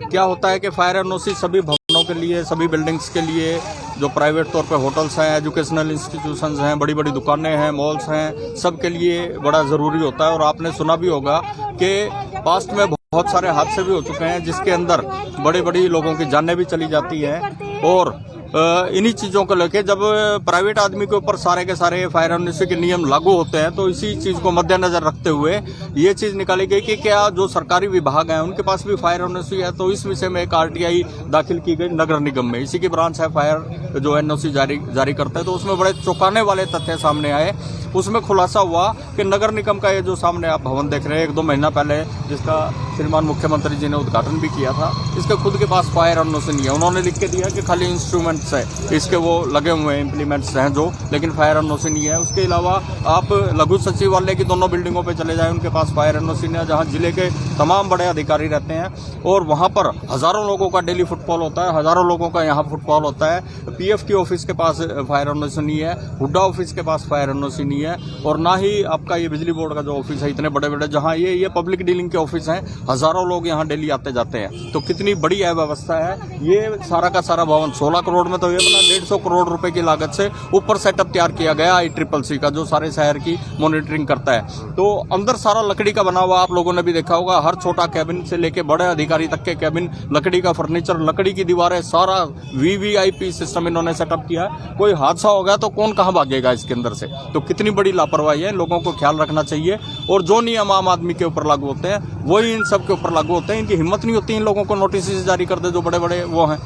क्या होता है कि फायर एनओसी सभी भवनों के लिए, सभी बिल्डिंग्स के लिए, जो प्राइवेट तौर पे होटल्स हैं, एजुकेशनल इंस्टीट्यूशंस हैं, बड़ी बड़ी दुकानें हैं, मॉल्स हैं, सब के लिए बड़ा ज़रूरी होता है। और आपने सुना भी होगा कि पास्ट में बहुत सारे हादसे भी हो चुके हैं जिसके अंदर बड़ी बड़ी लोगों की जानें भी चली जाती हैं। और इन्हीं चीज़ों को लेके जब प्राइवेट आदमी के ऊपर सारे के सारे फायर एनओसी के नियम लागू होते हैं तो इसी चीज़ को मद्देनजर रखते हुए ये चीज़ निकाली गई कि क्या जो सरकारी विभाग हैं उनके पास भी फायर एनओसी है। तो इस विषय में एक आरटीआई दाखिल की गई नगर निगम में, इसी की ब्रांच है फायर जो एनओसी जारी करता है। तो उसमें बड़े चौंकाने वाले तथ्य सामने आए। उसमें खुलासा हुआ कि नगर निगम का ये जो सामने आप भवन देख रहे हैं 1-2 महीना पहले जिसका श्रीमान मुख्यमंत्री जी ने उद्घाटन भी किया था, इसके खुद के पास फायर एनओसी नहीं है। उन्होंने लिख के दिया कि खाली इंस्ट्रूमेंट्स है, इसके वो लगे हुए हैं इम्प्लीमेंट्स हैं जो, लेकिन फायर एनओसी नहीं है। उसके अलावा आप लघु सचिवालय की दोनों बिल्डिंगों पे चले जाएं, उनके पास फायर एनओसी नहीं है, जहां जिले के तमाम बड़े अधिकारी रहते हैं और वहां पर हजारों लोगों का डेली फुटफॉल होता है, हजारों लोगों का यहाँ फुटफॉल होता है। पीएफ की ऑफिस के पास फायर एनओसी नहीं है, हुड्डा ऑफिस के पास फायर एनओसी नहीं है, और ना ही आपका ये बिजली बोर्ड का जो ऑफिस है, इतने बड़े बड़े जहां ये पब्लिक डीलिंग के ऑफिस हैं, हजारों लोग यहाँ डेली आते जाते हैं। तो कितनी बड़ी अव्यवस्था है। ये सारा का सारा भवन 16 करोड़ में तो ये बना, 150 करोड़ रुपए की लागत से ऊपर सेटअप तैयार किया गया ICCC का जो सारे शहर की मॉनिटरिंग करता है। तो अंदर सारा लकड़ी का बना हुआ, आप लोगों ने भी देखा होगा, हर छोटा कैबिन से लेके बड़े अधिकारी तक के कैबिन, लकड़ी का फर्नीचर, लकड़ी की दीवारें, सारा VVIP सिस्टम इन्होंने सेटअप किया। कोई हादसा हो गया तो कौन कहाँ भागेगा इसके अंदर से। तो कितनी बड़ी लापरवाही है, लोगों को ख्याल रखना चाहिए। और जो नियम आम आदमी के ऊपर लागू होते हैं वही इन सब के ऊपर लागू होते हैं। इनकी हिम्मत नहीं होती इन लोगों को नोटिस जारी कर दे जो बड़े बड़े वो हैं,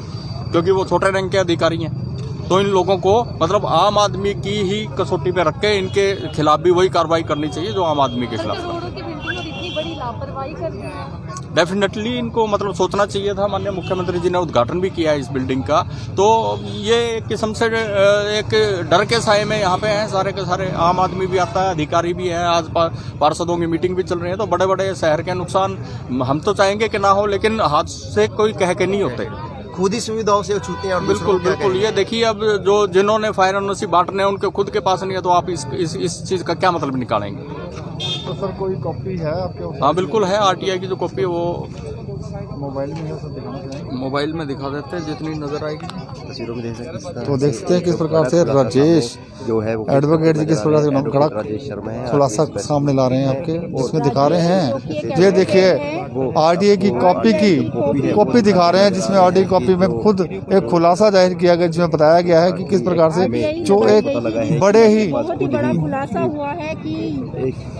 क्योंकि वो छोटे रैंक के अधिकारी हैं। तो इन लोगों को मतलब आम आदमी की ही कसौटी पे रख के इनके खिलाफ भी वही कार्रवाई करनी चाहिए जो आम आदमी के खिलाफ डेफिनेटली इनको मतलब सोचना चाहिए था। माननीय मुख्यमंत्री जी ने उद्घाटन भी किया है इस बिल्डिंग का। तो ये किस्म से एक डर के साए में यहाँ पे हैं सारे के सारे। आम आदमी भी आता है, अधिकारी भी है, आज पार्षदों की मीटिंग भी चल रही है। तो बड़े बड़े शहर के नुकसान हम तो चाहेंगे कि ना हो, लेकिन हादसे कोई कह के नहीं होते, खुद ही सुविधाओं से छूते हैं। और बिल्कुल बिल्कुल। ये देखिए अब जो जिन्होंने फायर एनओसी बांटने हैं उनके खुद के पास नहीं है, तो आप इस चीज का क्या मतलब निकालेंगे। तो सर कोई कॉपी है आपके? हाँ बिल्कुल है, आरटीआई की जो कॉपी है वो मोबाइल में है, सर दिखाना चाहेंगे? मोबाइल में दिखा देते हैं जितनी नजर आएगी। तस्वीरों में देख सकते हैं। तो देख सकते हैं किस प्रकार से राजेश जो है एडवोकेट जी किस प्रकार से कड़ा खुलासा सामने ला रहे हैं आपके, जिसमें दिखा रहे हैं। ये देखिए आरटीआई की कॉपी दिखा रहे हैं, जिसमें आरटीआई कॉपी में खुद एक खुलासा जाहिर किया गया, जिसमें बताया गया है कि किस प्रकार से जो एक बड़े ही बहुत ही बड़ा खुलासा हुआ है कि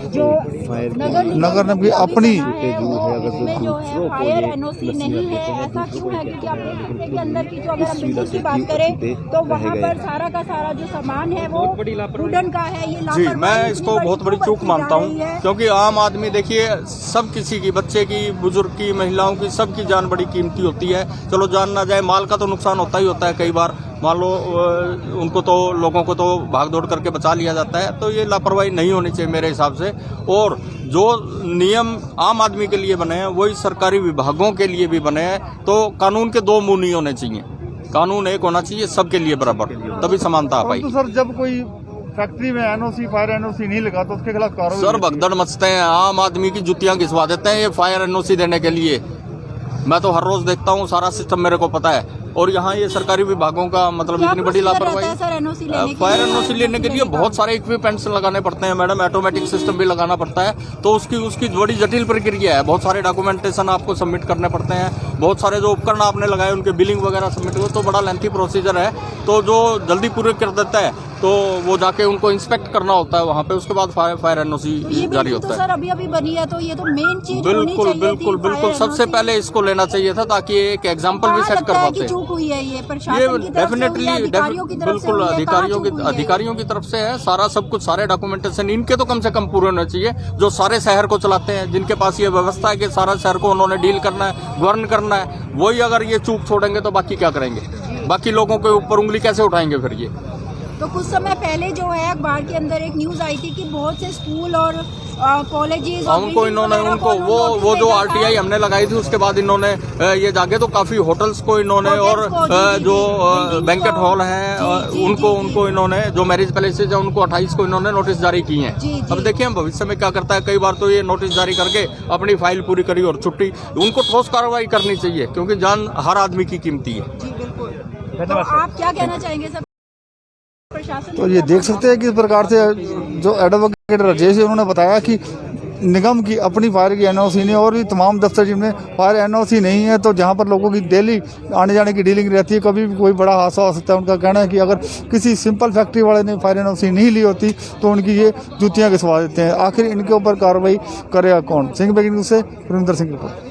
जो नगर ने भी अपनी फायर एनओसी नहीं है। ऐसा क्यों है? क्योंकि आप देख सकते हैं कि अंदर की जो अगर हम बिल्डिंग की बात करें तो वहाँ पर सारा का सारा जो सामान है वो वुडन का है। ये जी, मैं इसको बहुत बड़ी चूक मानता हूँ, क्योंकि आम आदमी देखिए सब किसी की, बच्चे की, बुजुर्ग की, महिलाओं की, सबकी जान बड़ी कीमती होती है। चलो जान ना जाए, माल का तो नुकसान होता ही होता है कई बार। मान लो उनको तो लोगों को तो भाग दौड़ करके बचा लिया जाता है। तो ये लापरवाही नहीं होनी चाहिए मेरे हिसाब से। और जो नियम आम आदमी के लिए बने हैं वही सरकारी विभागों के लिए भी बने हैं। तो कानून के दो मुंह नहीं होने चाहिए, कानून एक होना चाहिए सबके लिए बराबर, तभी समानता आ पाई। तो सर जब कोई फैक्ट्री में एनओसी फायर एनओसी नहीं लगा तो उसके खिलाफ कार्रवाई? सर भगदड़ मचते हैं, आम आदमी की जुतियां घिसवा देते हैं ये फायर एनओसी देने के लिए। मैं तो हर रोज देखता हूँ, सारा सिस्टम मेरे को पता है। और यहाँ ये सरकारी विभागों का मतलब इतनी बड़ी लापरवाही। फायर एनओसी लेने के लिए बहुत सारे इक्विपमेंट्स लगाने पड़ते हैं मैडम, ऑटोमेटिक सिस्टम भी लगाना पड़ता है। तो उसकी बड़ी जटिल प्रक्रिया है। बहुत सारे डॉक्यूमेंटेशन आपको सबमिट करने पड़ते हैं, बहुत सारे जो उपकरण आपने लगाए उनके बिलिंग वगैरह सबमिट हो, तो बड़ा लेंथी प्रोसीजर है। तो जो जल्दी पूरे कर देता है तो वो जाके उनको इंस्पेक्ट करना होता है वहाँ पे, उसके बाद फायर एनओसी जारी होता है। सर अभी बनी है तो ये तो मेन चीज बिल्कुल बिल्कुल बिल्कुल सबसे पहले इसको लेना चाहिए था, ताकि एक एग्जाम्पल भी सेट कर पाते। हुई है ये डेफिनेटली बिल्कुल अधिकारियों की तरफ से है सारा सब कुछ, सारे डॉक्यूमेंटेशन इनके तो कम से कम पूरे होने चाहिए। जो सारे शहर को चलाते हैं, जिनके पास ये व्यवस्था है कि सारा शहर को उन्होंने डील करना है, गवर्न करना है, वही अगर ये चूक छोड़ेंगे तो बाकी क्या करेंगे? बाकी लोगों के ऊपर उंगली कैसे उठाएंगे फिर ये? तो कुछ समय पहले जो है अखबार के अंदर एक न्यूज आई थी कि बहुत से स्कूल और कॉलेजेस उनको इन्होंने उनको वो जो RTI हमने लगाई थी उसके बाद इन्होंने ये जाके तो काफी होटल्स को इन्होंने और जो बैंकेट हॉल हैं उनको इन्होंने जो मैरिज पैलेसेज है उनको 28 को इन्होंने नोटिस जारी किए हैं। अब देखिए हम भविष्य में क्या करता है, कई बार तो ये नोटिस जारी करके अपनी फाइल पूरी करी और छुट्टी। उनको ठोस कार्रवाई करनी चाहिए क्योंकि जान हर आदमी की कीमती है। जी बिल्कुल। तो आप क्या कहना चाहेंगे सर प्रशासन? तो ये देख सकते हैं कि इस प्रकार से जो एडवोकेट राजेश है उन्होंने बताया कि निगम की अपनी फायर की NOC नहीं और भी तमाम दफ्तर जिनमें फायर NOC नहीं है, तो जहां पर लोगों की डेली आने जाने की डीलिंग रहती है, कभी भी कोई बड़ा हादसा हो सकता है। उनका कहना है कि अगर किसी सिंपल फैक्ट्री वाले ने फायर NOC नहीं ली होती तो उनकी ये जूतियाँ घिसवा देते हैं। आखिर इनके ऊपर कार्रवाई करेगा कौन? सिंह ब्रेकिंग न्यूज़ से सुरेंद्र सिंह रिपोर्ट।